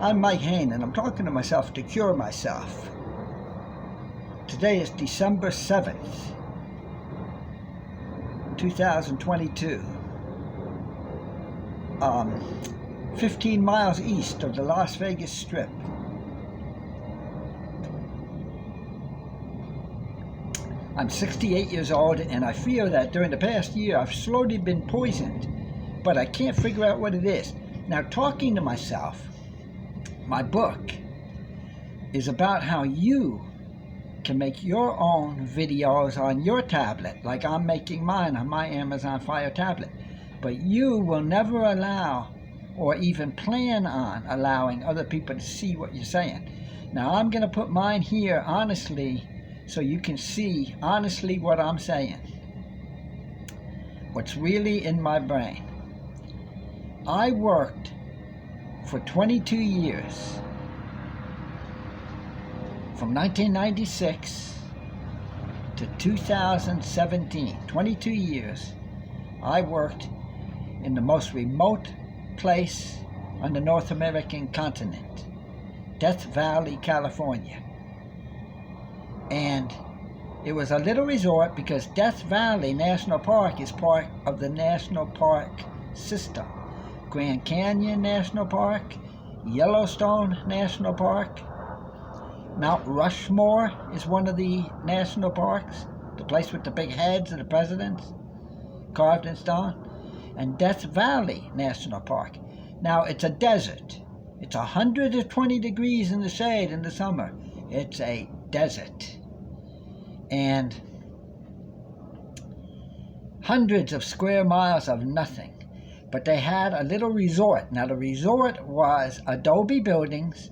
I'm Mike Hayne, and I'm talking to myself to cure myself. Today is December 7th, 2022. 15 miles east of the Las Vegas Strip. I'm 68 years old, and I feel that during the past year I've slowly been poisoned, but I can't figure out what it is. Now, talking to myself, my book is about how you can make your own videos on your tablet, like I'm making mine on my Amazon Fire tablet. But you will never allow or even plan on allowing other people to see what you're saying. Now, I'm going to put mine here honestly so you can see honestly what I'm saying, what's really in my brain. I worked for 22 years, from 1996 to 2017, 22 years, I worked in the most remote place on the North American continent, Death Valley, California. And it was a little resort because Death Valley National Park is part of the national park system. Grand Canyon National Park, Yellowstone National Park, Mount Rushmore is one of the national parks, the place with the big heads of the presidents carved in stone, and Death Valley National Park. Now, it's a desert. It's 120 degrees in the shade in the summer. It's a desert. And hundreds of square miles of nothing. But they had a little resort. Now, the resort was adobe buildings,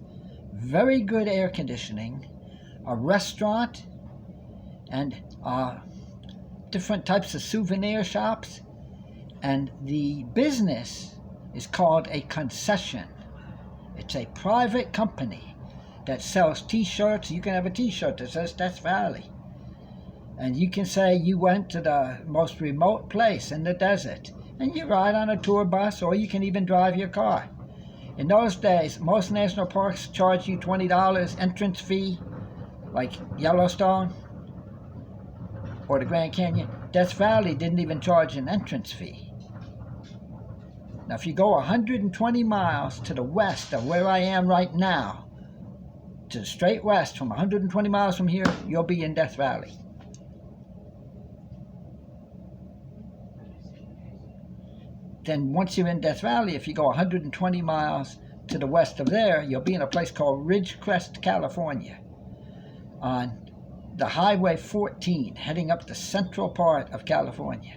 very good air conditioning, a restaurant, and different types of souvenir shops. And the business is called a concession. It's a private company that sells t-shirts. You can have a t-shirt that says Death Valley. And you can say you went to the most remote place in the desert. And you ride on a tour bus, or you can even drive your car. In those days, most national parks charge you $20 entrance fee, like Yellowstone or the Grand Canyon. Death Valley didn't even charge an entrance fee. Now, if you go 120 miles to the west of where I am right now, to the straight west, from 120 miles from here, you'll be in Death Valley. Then once you're in Death Valley, if you go 120 miles to the west of there, you'll be in a place called Ridgecrest, California, on the Highway 14, heading up the central part of California.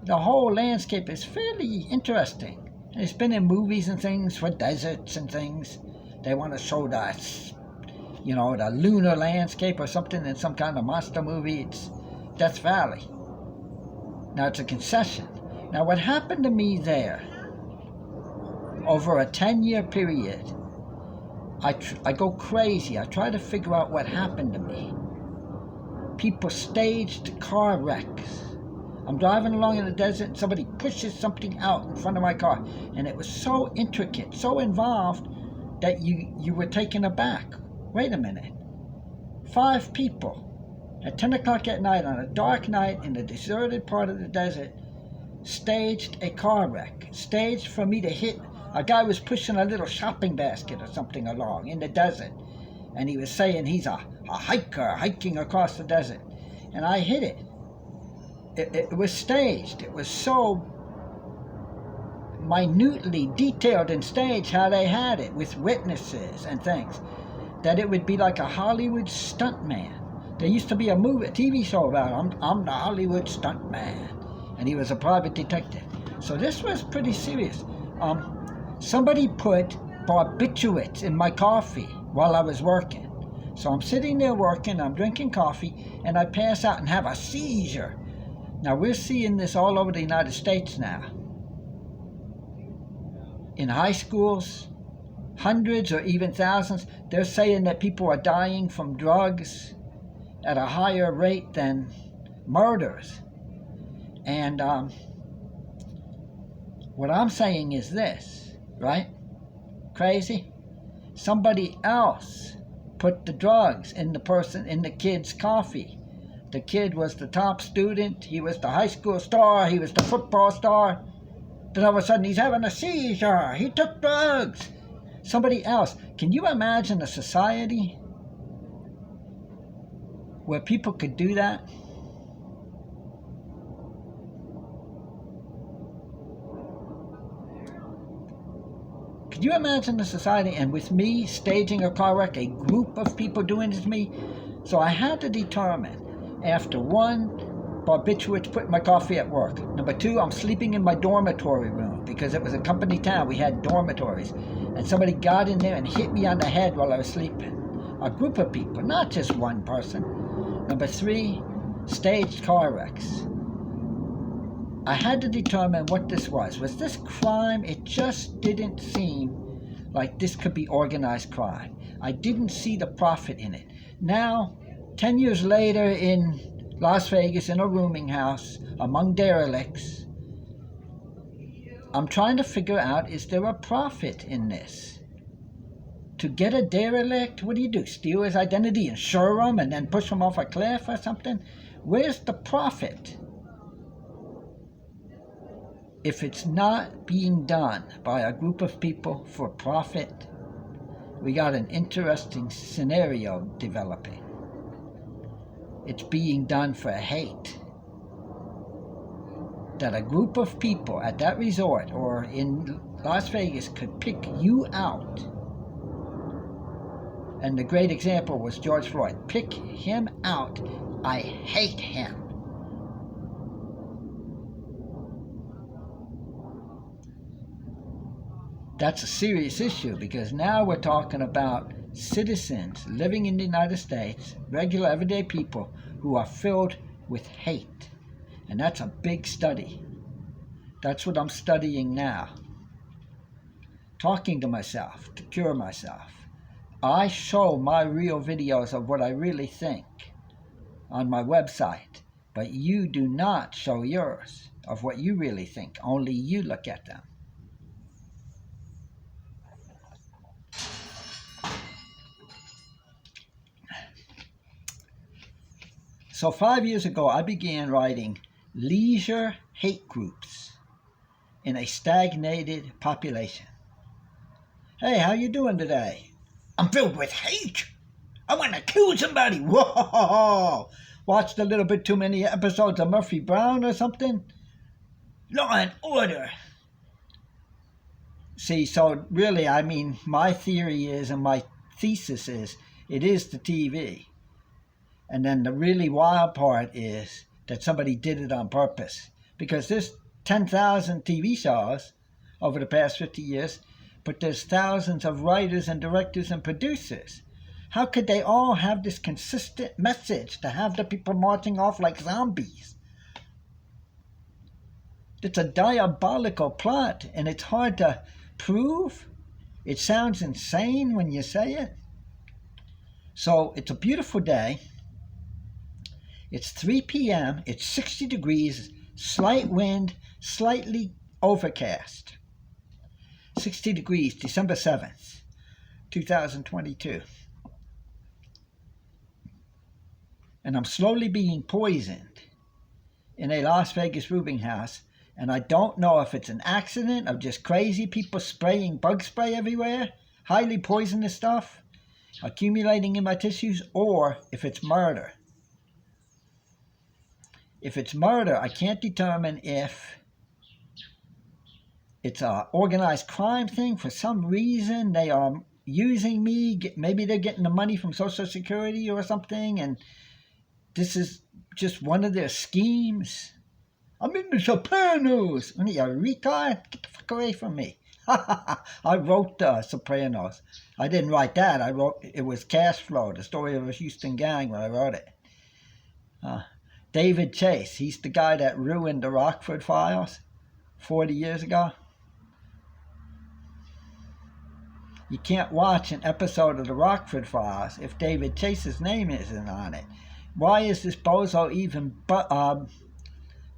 The whole landscape is fairly interesting. It's been in movies and things for deserts and things. They want to show the lunar landscape or something in some kind of monster movie. It's Death Valley. Now, it's a concession. Now, what happened to me there, over a 10-year period, I go crazy. I try to figure out what happened to me. People staged car wrecks. I'm driving along in the desert, and somebody pushes something out in front of my car. And it was so intricate, so involved, that you were taken aback. Wait a minute. 5 people at 10 o'clock at night on a dark night in the deserted part of the desert staged a car wreck, staged for me to hit. A guy was pushing a little shopping basket or something along in the desert, and he was saying he's a hiker hiking across the desert, and I hit it. It was staged. It was so minutely detailed and staged how they had it, with witnesses and things, that it would be like a Hollywood stuntman. There used to be a TV show about I'm the Hollywood stuntman. And he was a private detective. So this was pretty serious. Somebody put barbiturates in my coffee while I was working. So I'm sitting there working, I'm drinking coffee, and I pass out and have a seizure. Now, we're seeing this all over the United States now. In high schools, hundreds or even thousands, they're saying that people are dying from drugs at a higher rate than murders. And what I'm saying is this, right? crazy? Somebody else put the drugs in the kid's coffee. The kid was the top student. He was the high school star. He was the football star. Then all of a sudden he's having a seizure. He took drugs. Somebody else. Can you imagine a society where people could do that? Could you imagine a society, and with me staging a car wreck, a group of people doing it to me? So I had to determine, after one, barbiturates putting my coffee at work. Number two, I'm sleeping in my dormitory room because it was a company town. We had dormitories. And somebody got in there and hit me on the head while I was sleeping. A group of people, not just one person. Number three, staged car wrecks. I had to determine what this was. Was this crime? It just didn't seem like this could be organized crime. I didn't see the profit in it. Now, 10 years later in Las Vegas, in a rooming house, among derelicts, I'm trying to figure out, is there a profit in this? To get a derelict, what do? Steal his identity, insure him, and then push him off a cliff or something? Where's the profit? If it's not being done by a group of people for profit, we got an interesting scenario developing. It's being done for hate. That a group of people at that resort or in Las Vegas could pick you out. And the great example was George Floyd. Pick him out. I hate him. That's a serious issue because now we're talking about citizens living in the United States, regular everyday people who are filled with hate. And that's a big study. That's what I'm studying now. Talking to myself to cure myself. I show my real videos of what I really think on my website, but you do not show yours of what you really think. Only you look at them. So 5 years ago, I began writing leisure hate groups in a stagnated population. Hey, how you doing today? I'm filled with hate. I want to kill somebody. Whoa! Watched a little bit too many episodes of Murphy Brown or something? Law and Order. See, so really, I mean, my theory is, and my thesis is, it is the TV. And then the really wild part is that somebody did it on purpose. Because there's 10,000 TV shows over the past 50 years, but there's thousands of writers and directors and producers. How could they all have this consistent message to have the people marching off like zombies? It's a diabolical plot, and it's hard to prove. It sounds insane when you say it. So it's a beautiful day. It's 3 p.m. It's 60 degrees, slight wind, slightly overcast. 60 degrees, December 7th, 2022. And I'm slowly being poisoned in a Las Vegas rooming house. And I don't know if it's an accident of just crazy people spraying bug spray everywhere, highly poisonous stuff, accumulating in my tissues, or if it's murder. If it's murder, I can't determine if it's an organized crime thing. For some reason, they are using me. Maybe they're getting the money from Social Security or something, and this is just one of their schemes. I'm in the Sopranos. What are you, a retard? Get the fuck away from me. I wrote Sopranos. I didn't write that. It was Cash Flow, the story of a Houston gang when I wrote it. David Chase, he's the guy that ruined the Rockford Files 40 years ago. You can't watch an episode of the Rockford Files if David Chase's name isn't on it. Why is this bozo even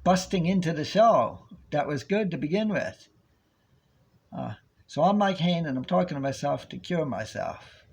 busting into the show that was good to begin with? So I'm Mike Hayne, and I'm talking to myself to cure myself.